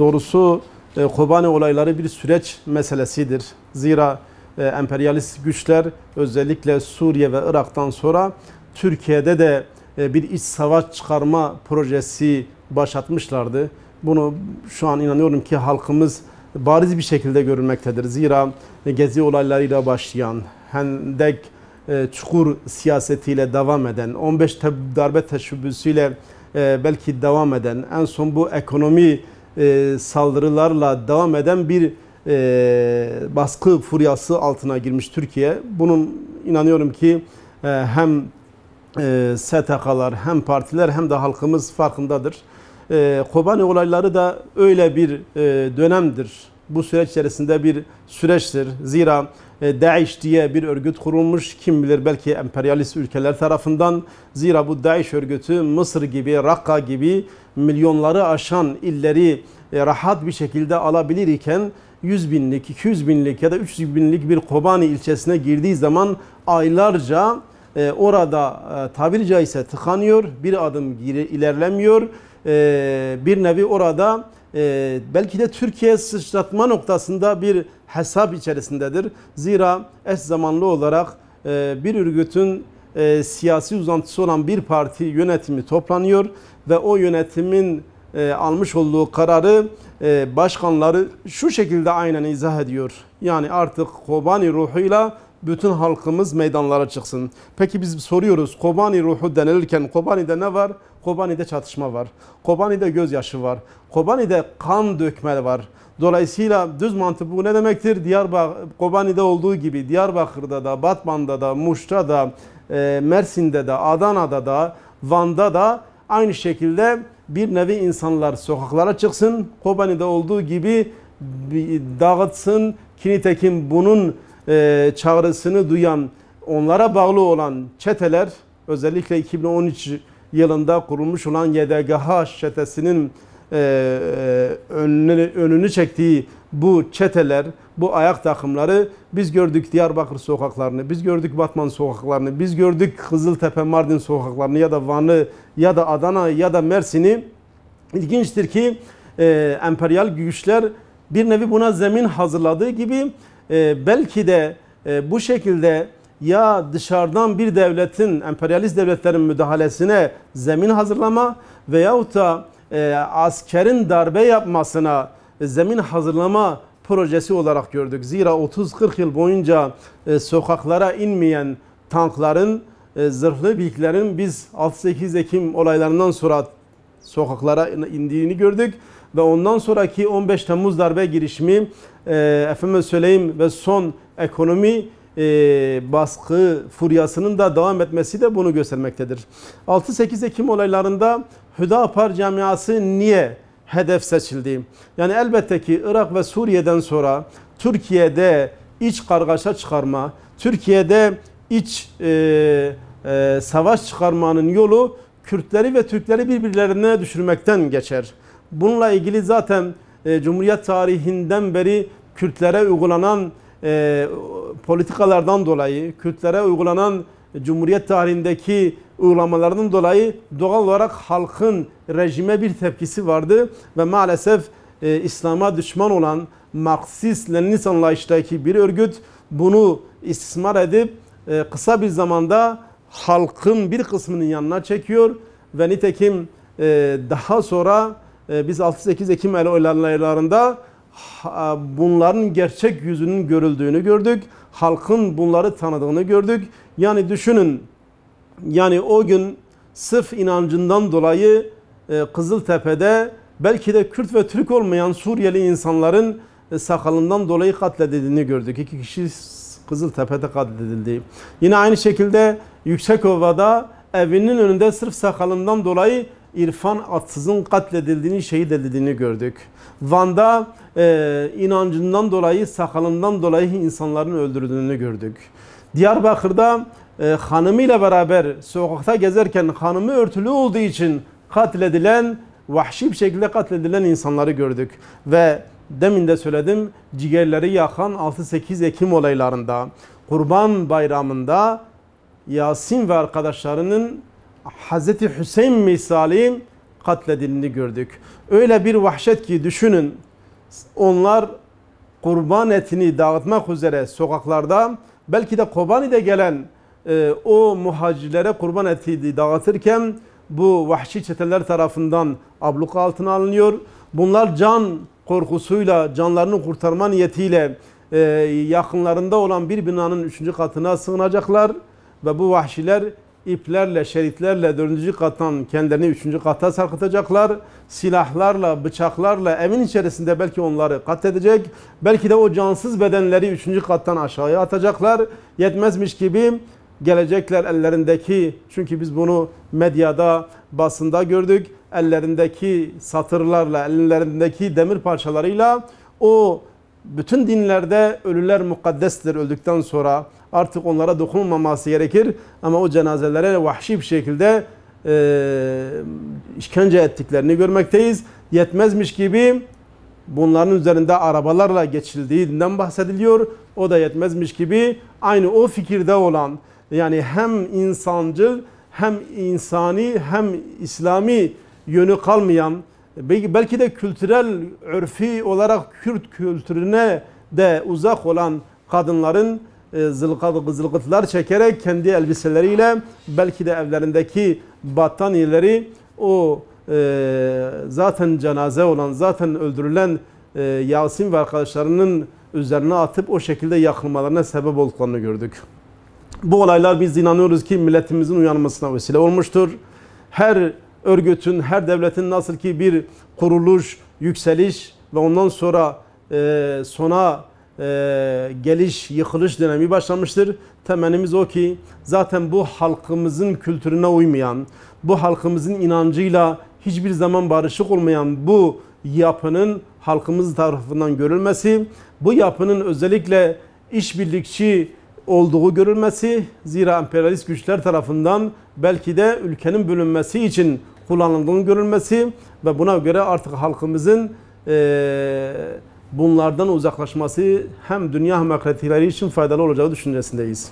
Doğrusu Kobani olayları bir süreç meselesidir. Zira emperyalist güçler özellikle Suriye ve Irak'tan sonra Türkiye'de de bir iç savaş çıkarma projesi başlatmışlardı. Bunu şu an inanıyorum ki halkımız bariz bir şekilde görülmektedir. Zira Gezi olaylarıyla başlayan, Hendek çukur siyasetiyle devam eden, 15 darbe teşebbüsüyle belki devam eden, en son bu ekonomi saldırılarla devam eden bir baskı furyası altına girmiş Türkiye. Bunun inanıyorum ki hem STK'lar hem partiler hem de halkımız farkındadır. Kobani olayları da öyle bir dönemdir. Bu süreç içerisinde bir süreçtir. Zira DAEŞ diye bir örgüt kurulmuş. Kim bilir belki emperyalist ülkeler tarafından. Zira bu DAEŞ örgütü Mısır gibi, Rakka gibi milyonları aşan illeri rahat bir şekilde alabilir iken 100 binlik, 200 binlik ya da 300 binlik bir Kobani ilçesine girdiği zaman aylarca orada tabiri caizse tıkanıyor, bir adım ilerlemiyor. Bir nevi orada belki de Türkiye sıçratma noktasında bir hesap içerisindedir. Zira eş zamanlı olarak bir örgütün siyasi uzantısı olan bir parti yönetimi toplanıyor ve o yönetimin almış olduğu kararı başkanları şu şekilde aynen izah ediyor. Yani artık Kobani ruhuyla bütün halkımız meydanlara çıksın. Peki biz soruyoruz, Kobani ruhu denilirken Kobani'de ne var? Kobani'de çatışma var. Kobani'de gözyaşı var. Kobani'de kan dökme var. Dolayısıyla düz mantık bu ne demektir? Kobani'de olduğu gibi Diyarbakır'da da, Batman'da da, Muş'ta da, Mersin'de de, Adana'da da, Van'da da aynı şekilde bir nevi insanlar sokaklara çıksın. Kobani'de olduğu gibi dağıtsın. Nitekim bunun çağrısını duyan, onlara bağlı olan çeteler, özellikle 2013 yılında kurulmuş olan YDGH çetesinin önünü çektiği bu çeteler, bu ayak takımları biz gördük Diyarbakır sokaklarını, biz gördük Batman sokaklarını, biz gördük Kızıltepe, Mardin sokaklarını ya da Van'ı ya da Adana ya da Mersin'i. İlginçtir ki emperyal güçler bir nevi buna zemin hazırladığı gibi belki de bu şekilde ya dışarıdan bir devletin, emperyalist devletlerin müdahalesine zemin hazırlama veyahut da askerin darbe yapmasına zemin hazırlama projesi olarak gördük. Zira 30-40 yıl boyunca sokaklara inmeyen tankların, zırhlı birliklerin biz 6-8 Ekim olaylarından sonra sokaklara indiğini gördük. Ve ondan sonraki 15 Temmuz darbe girişimi, efendim söyleyeyim ve son ekonomi baskı furyasının da devam etmesi de bunu göstermektedir. 6-8 Ekim olaylarında Hüdapar camiası niye hedef seçildi? Yani elbette ki Irak ve Suriye'den sonra Türkiye'de iç kargaşa çıkarma, Türkiye'de iç savaş çıkarmanın yolu Kürtleri ve Türkleri birbirlerine düşürmekten geçer. Bununla ilgili zaten Cumhuriyet tarihinden beri Kürtlere uygulanan politikalardan dolayı, Kürtlere uygulanan Cumhuriyet tarihindeki uygulamalardan dolayı doğal olarak halkın rejime bir tepkisi vardı ve maalesef İslam'a düşman olan Marksist-Leninist anlayıştaki bir örgüt bunu istismar edip kısa bir zamanda halkın bir kısmının yanına çekiyor ve nitekim daha sonra biz 6-8 Ekim olaylarında bunların gerçek yüzünün görüldüğünü gördük. Halkın bunları tanıdığını gördük. Yani düşünün, yani o gün sırf inancından dolayı Kızıltepe'de belki de Kürt ve Türk olmayan Suriyeli insanların sakalından dolayı katledildiğini gördük. 2 kişi Kızıltepe'de katledildi. Yine aynı şekilde Yüksekova'da evinin önünde sırf sakalından dolayı İrfan Atsız'ın katledildiğini, şehit edildiğini gördük. Van'da inancından dolayı, sakalından dolayı insanların öldürüldüğünü gördük. Diyarbakır'da hanımıyla beraber sokakta gezerken hanımı örtülü olduğu için katledilen, vahşi bir şekilde katledilen insanları gördük. Ve demin de söyledim, ciğerleri yakan 6-8 Ekim olaylarında, Kurban Bayramı'nda Yasin ve arkadaşlarının Hz. Hüseyin misali katledildiğini gördük. Öyle bir vahşet ki düşünün, onlar kurban etini dağıtmak üzere sokaklarda, belki de Kobani'de gelen o muhacirlere kurban eti dağıtırken bu vahşi çeteler tarafından abluka altına alınıyor. Bunlar can korkusuyla, canlarını kurtarma niyetiyle yakınlarında olan bir binanın 3. katına sığınacaklar ve bu vahşiler iplerle, şeritlerle 4. kattan kendilerini 3. kata sarkıtacaklar. Silahlarla, bıçaklarla evin içerisinde belki onları katledecek. Belki de o cansız bedenleri 3. kattan aşağıya atacaklar. Yetmezmiş gibi gelecekler ellerindeki, çünkü biz bunu medyada, basında gördük. Ellerindeki satırlarla, ellerindeki demir parçalarıyla o bütün dinlerde ölüler mukaddestir, öldükten sonra artık onlara dokunulmaması gerekir. Ama o cenazelere vahşi bir şekilde işkence ettiklerini görmekteyiz. Yetmezmiş gibi bunların üzerinde arabalarla geçildiğinden bahsediliyor. O da yetmezmiş gibi aynı o fikirde olan, yani hem insancıl hem insani hem İslami yönü kalmayan, belki de kültürel, örfi olarak Kürt kültürüne de uzak olan kadınların zılgıtlar çekerek kendi elbiseleriyle belki de evlerindeki battaniyeleri o zaten cenaze olan, zaten öldürülen Yasin ve arkadaşlarının üzerine atıp o şekilde yakılmalarına sebep olduklarını gördük. Bu olaylar, biz inanıyoruz ki milletimizin uyanmasına vesile olmuştur. Her örgütün, her devletin nasıl ki bir kuruluş, yükseliş ve ondan sonra sona geliş, yıkılış dönemi başlamıştır. Temennimiz o ki zaten bu halkımızın kültürüne uymayan, bu halkımızın inancıyla hiçbir zaman barışık olmayan bu yapının halkımız tarafından görülmesi, bu yapının özellikle işbirlikçi olduğu görülmesi, zira emperyalist güçler tarafından belki de ülkenin bölünmesi için kullanıldığını görülmesi ve buna göre artık halkımızın bunlardan uzaklaşması hem dünya hem ahiretleri için faydalı olacağı düşüncesindeyiz.